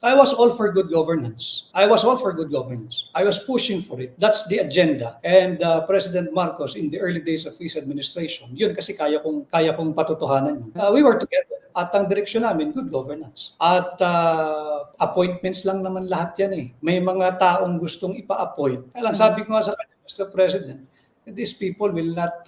I was all for good governance. I was all for good governance. I was pushing for it. That's the agenda. And President Marcos, in the early days of his administration, yun kasi kaya kong patutuhanan. We were together. At ang direksyon namin, good governance. At appointments lang naman lahat yan eh. May mga taong gustong ipa-appoint. Kaya lang sabi ko nga sa kanya, Mr. President, these people will not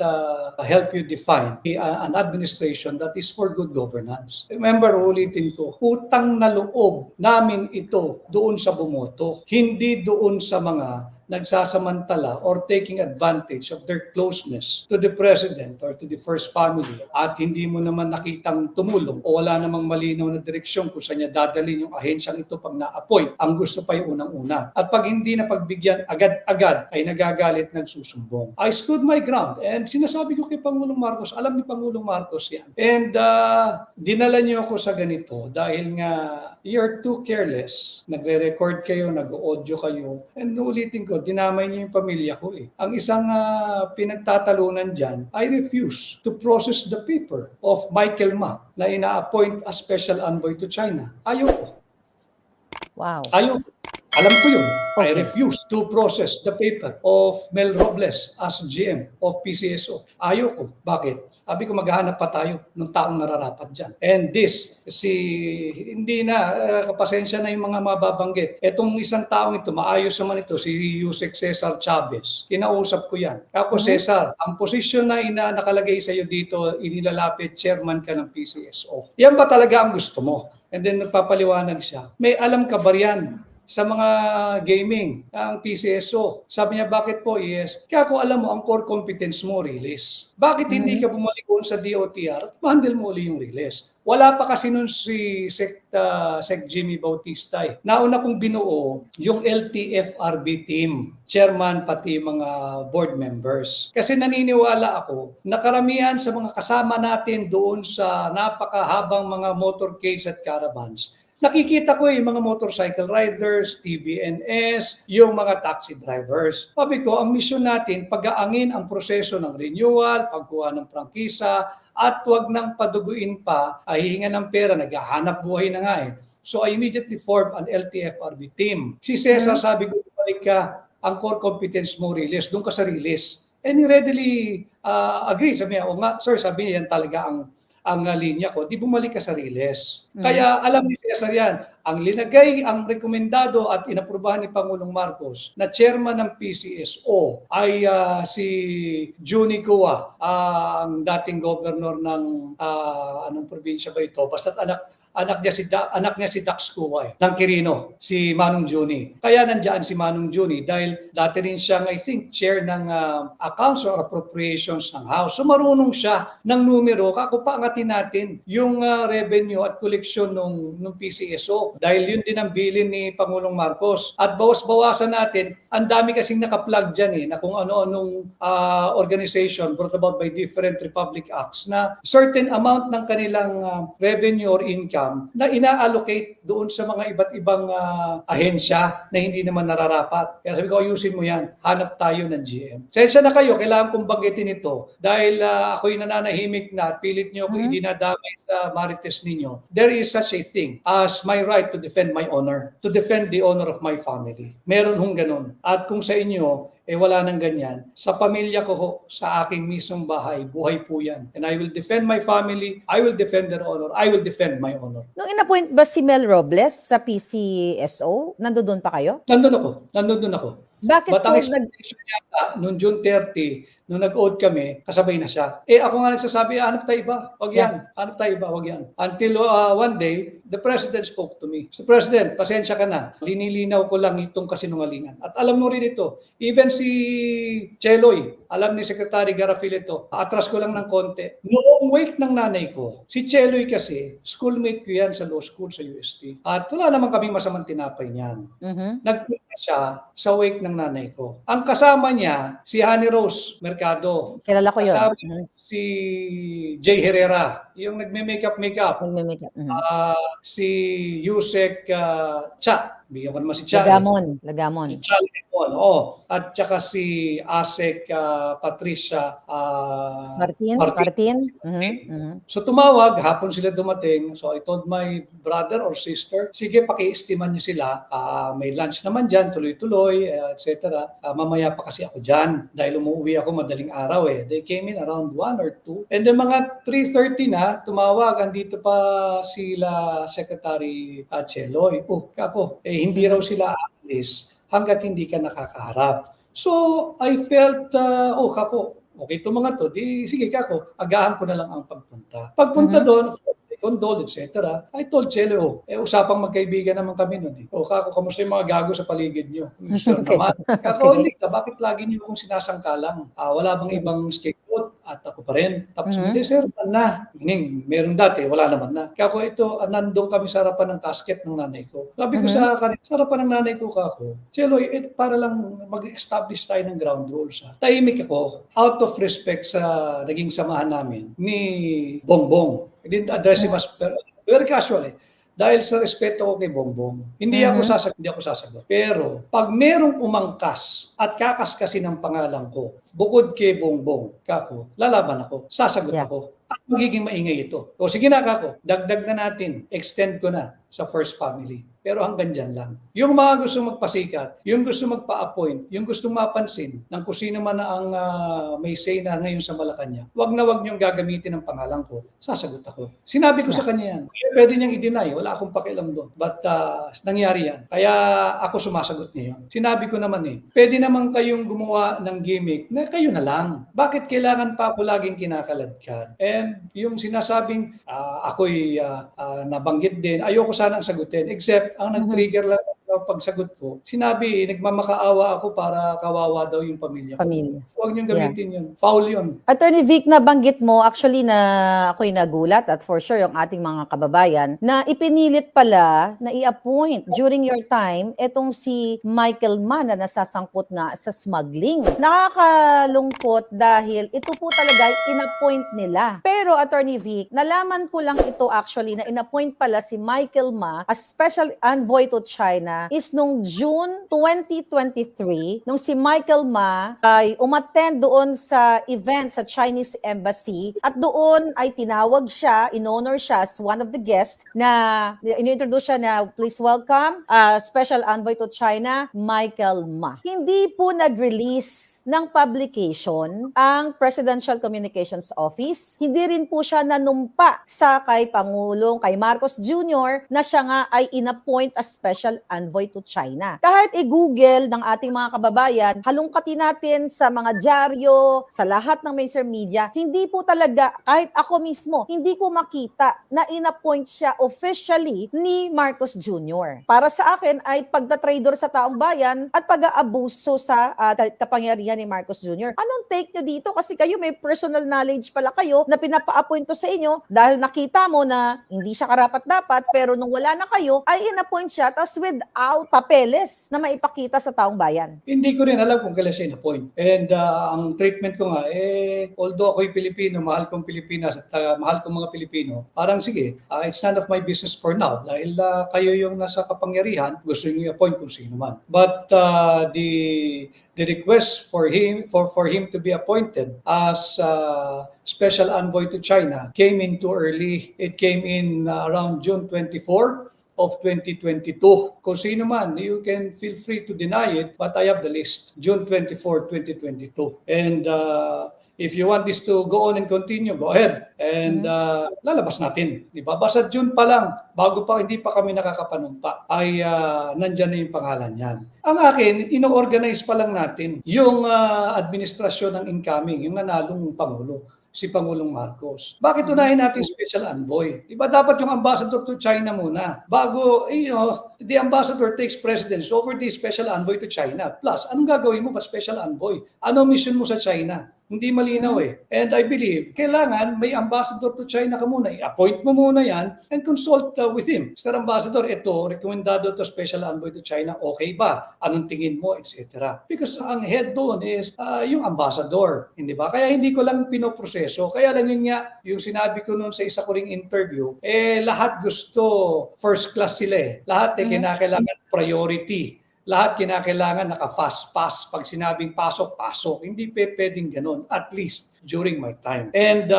help you define an administration that is for good governance. Remember, ulitin ko, utang na loob namin ito doon sa bumoto, hindi doon sa mga nagsasamantala or taking advantage of their closeness to the president or to the first family at hindi mo naman nakitang tumulong o wala namang malinaw na direksyon kung saan niya dadalhin yung ahensyang ito pag na-appoint. Ang gusto pa yung unang-una. At pag hindi na pagbigyan agad-agad ay nagagalit, nagsusumbong. I stood my ground and sinasabi ko kay Pangulong Marcos, alam ni Pangulong Marcos yan. And dinala niyo ako sa ganito dahil nga you're too careless. Nagre-record kayo, nag-audio kayo. And ulitin ko, dinamay niyo yung pamilya ko eh. Ang isang pinagtatalunan dyan, I refuse to process the paper of Michael Ma na ina-appoint as special envoy to China. Ayoko. Wow. Ayoko. Alam ko yun. I Okay. refuse to process the paper of Mel Robles as GM of PCSO. Ayoko. Bakit? Sabi ko maghahanap pa tayo ng taong nararapat dyan. And this, hindi na, kapasensya na yung mga mababanggit. Etong isang taong ito, maayos naman ito, si Yusek Cesar Chavez. Kinausap ko yan. Ako, Cesar, ang posisyon na nakalagay sa iyo dito, inilalapit, chairman ka ng PCSO. Yan ba talaga ang gusto mo? And then nagpapaliwanag siya. May alam ka ba yan sa mga gaming, ang PCSO? Sabi niya, bakit po, ES? Kaya kung alam mo, ang core competence mo, release. Bakit hindi ka bumalik sa DOTR at ma-handle mo uli yung release? Wala pa kasi nun si Sec Jimmy Bautista eh. Nauna kong binuo yung LTFRB team, chairman pati mga board members. Kasi naniniwala ako na karamihan sa mga kasama natin doon sa napakahabang mga motorcades at caravans, nakikita ko yung mga motorcycle riders, TVNS, yung mga taxi drivers. Sabi ko, ang misyon natin, pag-aangin ang proseso ng renewal, pagkuha ng prangkisa, at huwag nang paduguin pa, hihinga ng pera, naghahanap buhay na nga eh. So I immediately formed an LTFRB team. Si Cesar sabi ko, balik ka, ang core competence mo release, doon ka sa release. And he readily agreed. Sabi niya, o nga, sir, sabi niya, yan talaga ang linya ko, di bumalik ka sa release. Kaya alam ni Cesar yan, ang linagay, ang rekomendado at inaprubahan ni Pangulong Marcos na chairman ng PCSO ay si Juni Cua, ang dating governor ng anong probinsya ba ito? Basta't anak niya si Dax Cua ng Quirino, si Manong Juni. Kaya nandiyan si Manong Juni dahil dati rin siyang, I think, chair ng Accounts or Appropriations ng House. So marunong siya ng numero. Kakupangatin natin yung revenue at koleksyon ng PCSO dahil yun din ang bilin ni Pangulong Marcos. At bawas-bawasan natin, ang dami kasing nakaplug dyan na kung ano-anong organization brought about by different Republic Acts na certain amount ng kanilang revenue or income na ina-allocate doon sa mga iba't ibang ahensya na hindi naman nararapat. Kaya sabi ko, ayusin mo yan. Hanap tayo ng GM. Sensya na kayo, kailangan kong banggitin ito dahil ako'y nananahimik na at pilit nyo kung idinadamay sa marites ninyo. There is such a thing as my right to defend my honor, to defend the honor of my family. Meron hong ganun. At kung sa inyo, wala nang ganyan. Sa pamilya ko ho, sa aking mismong bahay, buhay po yan. And I will defend my family, I will defend their honor, I will defend my honor. Nung inappoint ba si Mel Robles sa PCSO, nandoon pa kayo? Nandun ako. Bakit But po ang expectation yata, noong June 30, nung nag-oath kami, kasabay na siya. Ako nga nagsasabi, hanap tayo iba, wag yan. Hanap tayo iba, wag yan. Until one day, the President spoke to me. So President, pasensya ka na. Linilinaw ko lang itong kasinungalingan. At alam mo rin ito, even si Cheloy, alam ni Secretary Garafil ito, atras ko lang ng konti. Noong wake ng nanay ko, si Cheloy kasi, schoolmate ko yan sa law school sa UST. At wala naman kaming masamang tinapay niyan. Nagpunta siya sa wake ng nanay ko. Ang kasama niya, si Honey Rose Mercado. Kilala ko yun. Kasama si Jay Herrera, yung nagme-makeup. Nagme-makeup. Si Yusek Cha. Bigyan ko naman si Cha. Lagamon. Si Cha Lemon, oo. At saka si Asek Patricia Martin. So tumawag, hapon sila dumating. So I told my brother or sister, sige paki-estiman niyo sila. May lunch naman dyan, tuloy-tuloy, etc. Mamaya pa kasi ako dyan dahil umuwi ako madaling araw eh. They came in around 1 or 2. And then mga 3:30 na, tumawag, andito pa sila Secretary Cheloy. Kako, hindi raw sila aalis hanggat hindi ka nakakaharap. So I felt, kako, okay itong mga to, di sige kako, agahan ko na lang ang pagpunta. Pagpunta doon, condole, etc. I told Chelo, usapang magkaibigan naman kami noon. Kako, kamusta yung mga gago sa paligid nyo? Sure naman. Kako, hindi ka, bakit lagi nyo akong sinasangkalang? Wala bang ibang scapegoat? At ako pa rin. Tapos, hindi sir, na. Meaning, meron dati, wala naman na. Kako, ito, nandun kami sa harapan ng casket ng nanay ko. Sabi ko sa harapan ng nanay ko, kako, Chelo, para lang mag-establish tayo ng ground rules. Tahimik ako, out of respect sa naging samahan namin ni Bongbong. I didn't address him as very casually. Dahil sa respeto ko kay Bongbong, hindi ako sasagot. Pero pag merong umangkas at kakaskasin ng pangalan ko, bukod kay Bongbong, kako, lalaban ako, sasagot ako. At magiging maingay ito. O sige na kako, dagdag na natin, extend ko na sa first family. Pero hanggang dyan lang. Yung mga gusto magpasikat, yung gusto magpa-appoint, yung gusto mapansin ng kung sino man ang may say na ngayon sa Malacanang, wag na wag niyong gagamitin ang pangalan ko, sasagot ako. Sinabi ko sa kanya yan. Pwede niyang i-deny, wala akong pakialam doon. But nangyari yan. Kaya ako sumasagot ngayon. Sinabi ko naman pwede naman kayong gumawa ng gimmick na kayo na lang. Bakit kailangan pa ako laging kinakaladkad? And yung sinasabing ako'y nabanggit din, ayoko sanang sagutin. Except, ang nag-trigger lang pagsagot ko, sinabi, nagmamakaawa ako para kawawa daw yung pamilya ko. Huwag niyong gamitin yun. Foul yun. Attorney Vic, nabanggit mo, actually na ako'y nagulat at for sure yung ating mga kababayan, na ipinilit pala na i-appoint during your time etong si Michael Ma na nasasangkot nga sa smuggling. Nakakalungkot dahil ito po talaga in-appoint nila. Pero Attorney Vic, nalaman ko lang ito actually na in-appoint pala si Michael Ma as Special Envoy to China is nung June 2023, nung si Michael Ma ay umattend doon sa event sa Chinese Embassy at doon ay tinawag siya, in-honor siya as one of the guests na in-introduce siya na please welcome Special Envoy to China, Michael Ma. Hindi po nag-release ng publication ang Presidential Communications Office. Hindi rin po siya nanumpa sa kay Pangulong, kay Marcos Jr. na siya nga ay in-appoint as Special Envoy to China. Kahit i-google ng ating mga kababayan, halungkatin natin sa mga dyaryo, sa lahat ng mainstream media, hindi po talaga, kahit ako mismo, hindi ko makita na in-appoint siya officially ni Marcos Jr. Para sa akin ay pagda-traidor sa taong bayan at pag-aabuso sa kapangyarihan ni Marcos Jr. Anong take nyo dito? Kasi kayo may personal knowledge pala kayo na pinapa-appoint to sa inyo dahil nakita mo na hindi siya karapat-dapat pero nung wala na kayo, ay in-appoint siya tapos without papeles na maipakita sa taong bayan. Hindi ko rin alam kung kailan siya in-appoint. And ang treatment ko nga, although ako'y Pilipino, mahal kong Pilipinas at mahal kong mga Pilipino, parang sige, it's none of my business for now dahil kayo yung nasa kapangyarihan, gusto niyo i-appoint kung sino man. But the request for him to be appointed as Special Envoy to China came in too early. It came in around June 24 of 2022. Kung sino man, you can feel free to deny it, but I have the list. June 24, 2022. And if you want this to go on and continue, go ahead. And lalabas natin. Diba? Basta June pa lang, bago pa, hindi pa kami nakakapanumpa, ay nandyan na yung pangalan yan. Ang akin, ino-organize pa lang natin yung administrasyon ng incoming, yung nanalong Pangulo, si Pangulong Marcos. Bakit unahin natin special envoy? Diba dapat yung ambassador to China muna? Bago, the ambassador takes precedence over the special envoy to China. Plus, anong gagawin mo ba special envoy? Anong mission mo sa China? Hindi malinaw eh. And I believe, kailangan may ambassador to China ka muna. I-appoint mo muna yan and consult with him. Mr. Ambassador, ito, rekomendado to Special Envoy to China, okay ba? Anong tingin mo, etc. Because ang head doon is yung ambassador, hindi ba? Kaya hindi ko lang pinoproseso. Kaya lang yun nga, yung sinabi ko noon sa isa ko ring interview, lahat gusto first class sila eh. Lahat kinakailangan priority. Lahat kinakailangan naka-fast pass. Pag sinabing pasok, pasok. Hindi pwedeng ganun. At least during my time. And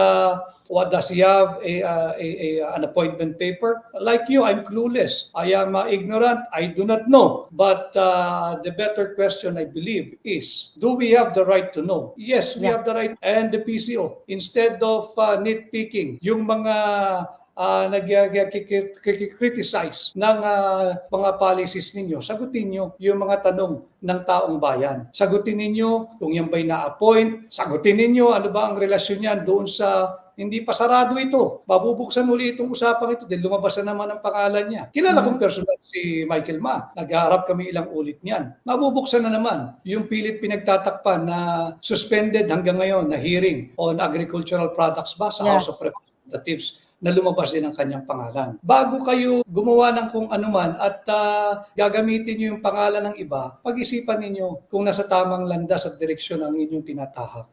what does he have? An appointment paper? Like you, I'm clueless. I am ignorant. I do not know. But the better question, I believe, is, do we have the right to know? Yes, we have the right. And the PCO, instead of nitpicking, yung mga nag-criticize ng mga policies ninyo, sagutin nyo yung mga tanong ng taong bayan. Sagutin ninyo kung yan ba'y na-appoint, sagutin ninyo ano ba ang relasyon yan doon sa hindi pa sarado ito. Babubuksan uli itong usapang ito dahil lumabas na naman ang pangalan niya. Kilala kong personal si Michael Ma. Nag-aarap kami ilang ulit niyan. Mabubuksan na naman yung pilit pinagtatakpan na suspended hanggang ngayon na hearing on agricultural products ba sa House of Representatives na lumabas din ang kanyang pangalan. Bago kayo gumawa ng kung anuman at gagamitin niyo yung pangalan ng iba, pag-isipan ninyo kung nasa tamang landas at direksyon ang inyong tinatahak.